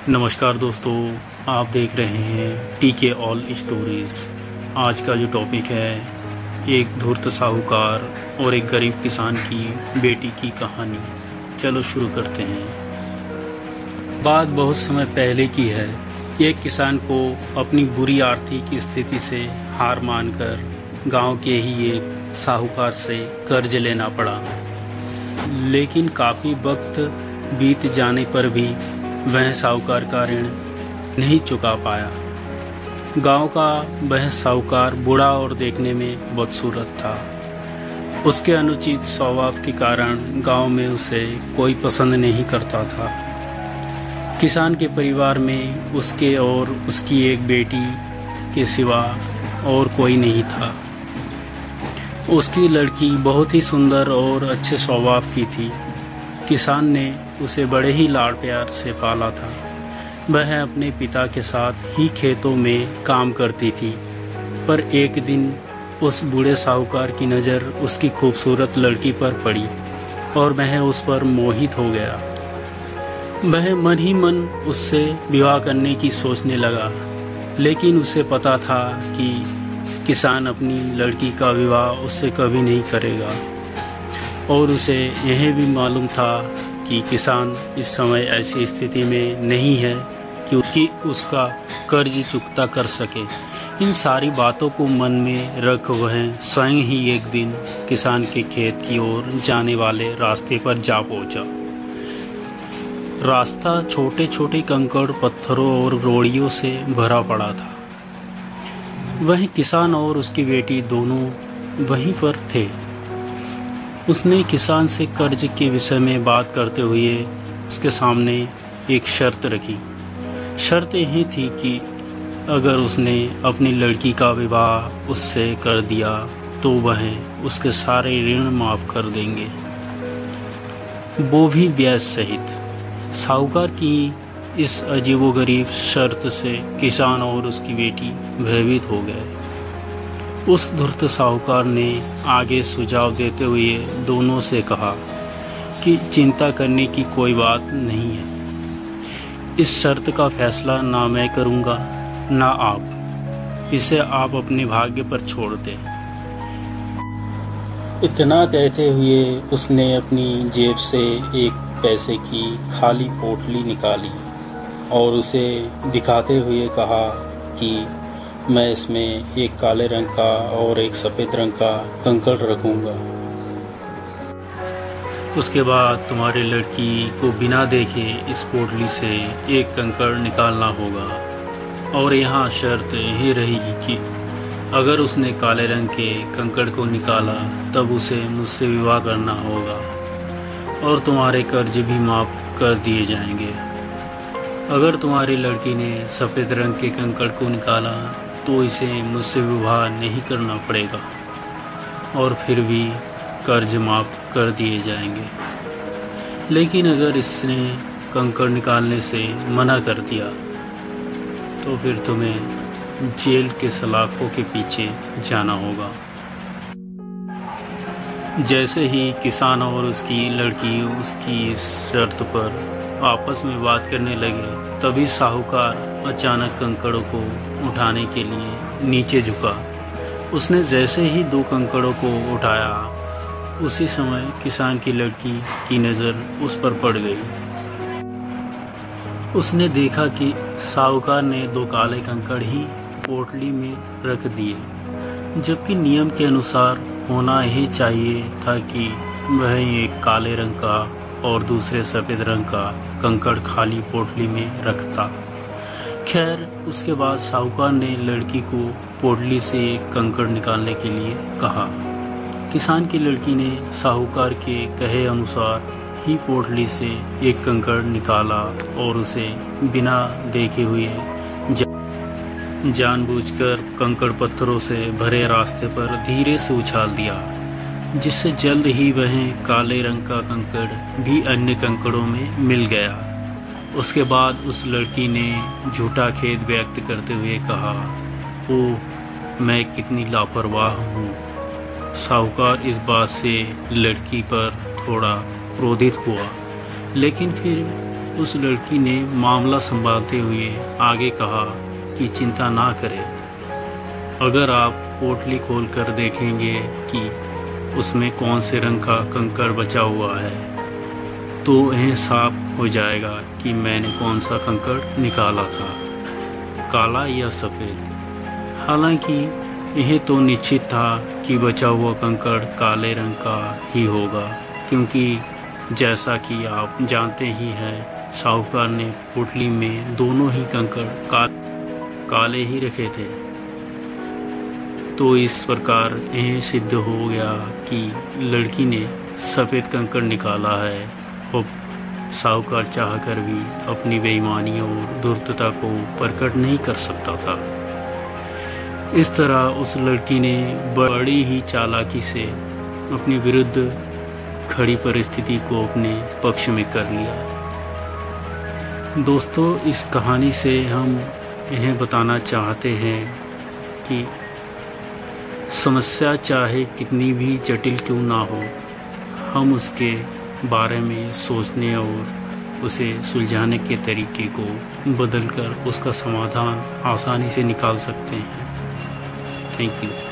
नमस्कार दोस्तों, आप देख रहे हैं टीके ऑल स्टोरीज़। आज का जो टॉपिक है, एक धूर्त साहूकार और एक गरीब किसान की बेटी की कहानी। चलो शुरू करते हैं। बात बहुत समय पहले की है। एक किसान को अपनी बुरी आर्थिक स्थिति से हार मानकर गांव के ही एक साहूकार से कर्ज लेना पड़ा। लेकिन काफ़ी वक्त बीत जाने पर भी वह साहूकार का ऋण नहीं चुका पाया। गांव का वह साहूकार बूढ़ा और देखने में बदसूरत था। उसके अनुचित स्वभाव के कारण गांव में उसे कोई पसंद नहीं करता था। किसान के परिवार में उसके और उसकी एक बेटी के सिवा और कोई नहीं था। उसकी लड़की बहुत ही सुंदर और अच्छे स्वभाव की थी। किसान ने उसे बड़े ही लाड़ प्यार से पाला था। वह अपने पिता के साथ ही खेतों में काम करती थी। पर एक दिन उस बूढ़े साहूकार की नज़र उसकी खूबसूरत लड़की पर पड़ी और वह उस पर मोहित हो गया। वह मन ही मन उससे विवाह करने की सोचने लगा। लेकिन उसे पता था कि किसान अपनी लड़की का विवाह उससे कभी नहीं करेगा। और उसे यह भी मालूम था कि किसान इस समय ऐसी स्थिति में नहीं है कि उसका कर्ज चुकता कर सके। इन सारी बातों को मन में रख वह स्वयं ही एक दिन किसान के खेत की ओर जाने वाले रास्ते पर जा पहुंचा। रास्ता छोटे छोटे कंकड़, पत्थरों और रोड़ियों से भरा पड़ा था। वह किसान और उसकी बेटी दोनों वहीं पर थे। उसने किसान से कर्ज के विषय में बात करते हुए उसके सामने एक शर्त रखी। शर्त यही थी कि अगर उसने अपनी लड़की का विवाह उससे कर दिया तो वह उसके सारे ऋण माफ़ कर देंगे, वो भी ब्याज सहित। साहूकार की इस अजीबोगरीब शर्त से किसान और उसकी बेटी भयभीत हो गए। उस धूर्त साहूकार ने आगे सुझाव देते हुए दोनों से कहा कि चिंता करने की कोई बात नहीं है। इस शर्त का फैसला ना मैं करूँगा ना आप। इसे आप अपने भाग्य पर छोड़ दें। इतना कहते हुए उसने अपनी जेब से एक पैसे की खाली पोटली निकाली और उसे दिखाते हुए कहा कि मैं इसमें एक काले रंग का और एक सफ़ेद रंग का कंकड़ रखूँगा। उसके बाद तुम्हारी लड़की को बिना देखे इस पोटली से एक कंकड़ निकालना होगा। और यहाँ शर्त यही रहेगी कि अगर उसने काले रंग के कंकड़ को निकाला तब उसे मुझसे विवाह करना होगा और तुम्हारे कर्ज भी माफ़ कर दिए जाएंगे। अगर तुम्हारी लड़की ने सफ़ेद रंग के कंकड़ को निकाला तो इसे मुझसे विवाह नहीं करना पड़ेगा और फिर भी कर्ज माफ़ कर दिए जाएंगे। लेकिन अगर इसने कंकड़ निकालने से मना कर दिया तो फिर तुम्हें जेल के सलाखों के पीछे जाना होगा। जैसे ही किसान और उसकी लड़की उसकी इस शर्त पर आपस में बात करने लगे, तभी साहूकार अचानक कंकड़ों को उठाने के लिए नीचे झुका। उसने जैसे ही 2 कंकड़ों को उठाया, उसी समय किसान की लड़की की नज़र उस पर पड़ गई। उसने देखा कि साहूकार ने 2 काले कंकड़ ही पोटली में रख दिए, जबकि नियम के अनुसार होना ही चाहिए था कि वह एक काले रंग का और दूसरे सफ़ेद रंग का कंकड़ खाली पोटली में रखता। खैर, उसके बाद साहूकार ने लड़की को पोटली से एक कंकड़ निकालने के लिए कहा। किसान की लड़की ने साहूकार के कहे अनुसार ही पोटली से एक कंकड़ निकाला और उसे बिना देखे हुए जानबूझकर कंकड़ पत्थरों से भरे रास्ते पर धीरे से उछाल दिया, जिससे जल्द ही वह काले रंग का कंकड़ भी अन्य कंकड़ों में मिल गया। उसके बाद उस लड़की ने झूठा खेद व्यक्त करते हुए कहा, ओह, मैं कितनी लापरवाह हूँ। साहूकार इस बात से लड़की पर थोड़ा क्रोधित हुआ, लेकिन फिर उस लड़की ने मामला संभालते हुए आगे कहा कि चिंता ना करें, अगर आप पोटली खोलकर देखेंगे कि उसमें कौन से रंग का कंकड़ बचा हुआ है तो यह साफ हो जाएगा कि मैंने कौन सा कंकड़ निकाला था, काला या सफ़ेद। हालांकि यह तो निश्चित था कि बचा हुआ कंकड़ काले रंग का ही होगा, क्योंकि जैसा कि आप जानते ही हैं साहूकार ने पोटली में दोनों ही कंकड़ काले ही रखे थे। तो इस प्रकार यह सिद्ध हो गया कि लड़की ने सफ़ेद कंकड़ निकाला है और साहूकार चाहकर भी अपनी बेईमानी और धूर्तता को प्रकट नहीं कर सकता था। इस तरह उस लड़की ने बड़ी ही चालाकी से अपनी विरुद्ध खड़ी परिस्थिति को अपने पक्ष में कर लिया। दोस्तों, इस कहानी से हम यह बताना चाहते हैं कि समस्या चाहे कितनी भी जटिल क्यों ना हो, हम उसके बारे में सोचने और उसे सुलझाने के तरीके को बदलकर उसका समाधान आसानी से निकाल सकते हैं। Thank you.